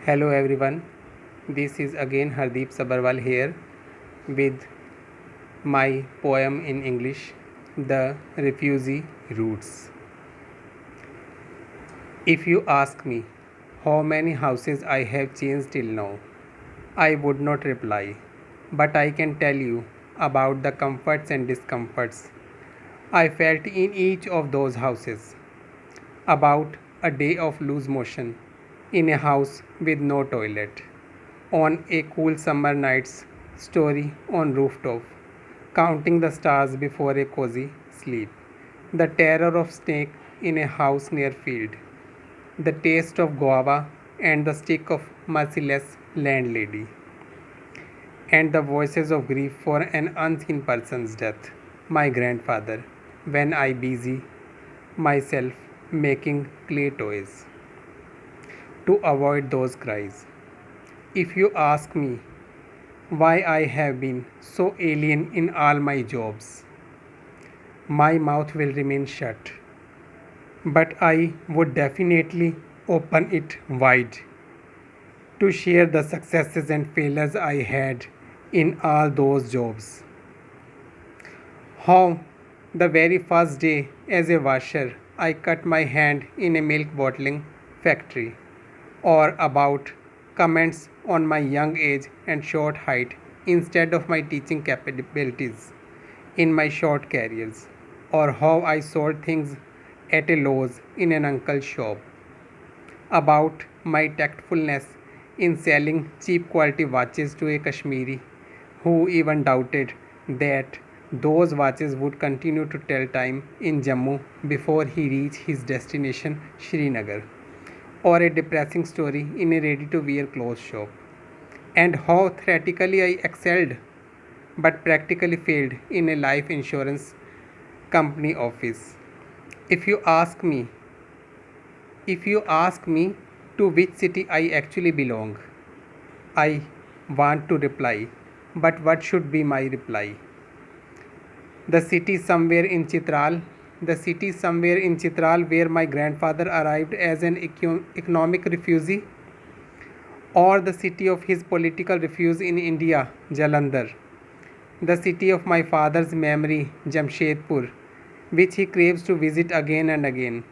Hello everyone, this is again Hardeep Sabharwal here with my poem in English, The Refugee Roots. If you ask me how many houses I have changed till now, I would not reply, but I can tell you about the comforts and discomforts I felt in each of those houses. About a day of loose motion in a house with no toilet, on a cool summer night's story on rooftop, counting the stars before a cozy sleep, the terror of snake in a house near field, the taste of guava and the stick of merciless landlady, and the voices of grief for an unseen person's death, my grandfather, when I busy myself making clay toys to avoid those cries. If you ask me why I have been so alien in all my jobs, my mouth will remain shut, but I would definitely open it wide to share the successes and failures I had in all those jobs. How the very first day as a washer I cut my hand in a milk bottling factory, or about comments on my young age and short height instead of my teaching capabilities in my short careers, or how I sold things at a loss in an uncle's shop, about my tactfulness in selling cheap quality watches to a Kashmiri who even doubted that those watches would continue to tell time in Jammu before he reached his destination Srinagar, or a depressing story in a ready to wear clothes shop, and how theoretically I excelled but practically failed in a life insurance company office. If you ask me If you ask me to which city I actually belong, I want to reply. But what should be my reply? The city somewhere in Chitral, the city somewhere in Chitral where my grandfather arrived as an economic refugee, or the city of his political refuge in India, Jalandhar, the city of my father's memory, Jamshedpur, which he craves to visit again and again,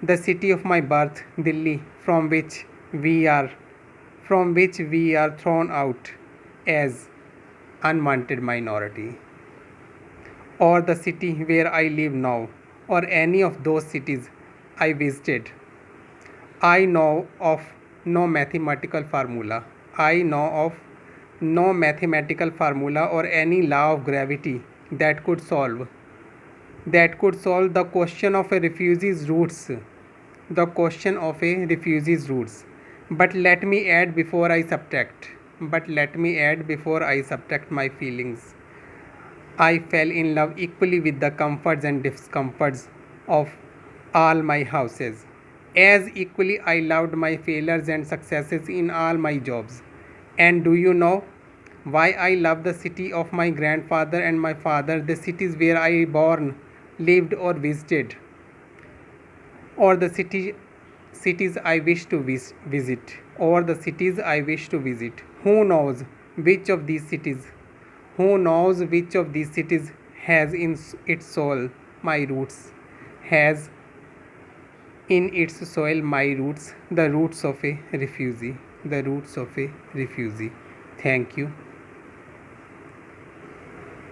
the city of my birth, Delhi, we are from which we are thrown out as unwanted minority, or the city where I live now, or any of those cities I visited. I know of no mathematical formula. I know of no mathematical formula or any law of gravity that could solve the question of a refugee's roots, the question of a refugee's roots. But let me add before I subtract, my feelings. I fell in love equally with the comforts and discomforts of all my houses. As equally, I loved my failures and successes in all my jobs. And do you know why I love the city of my grandfather and my father, the cities where I born, lived or visited, or the cities I wish to visit, or the cities I wish to visit? Who knows which of these cities? Who knows which of these cities has in its soul my roots? Has in its soil my roots, the roots of a refugee, the roots of a refugee. Thank you.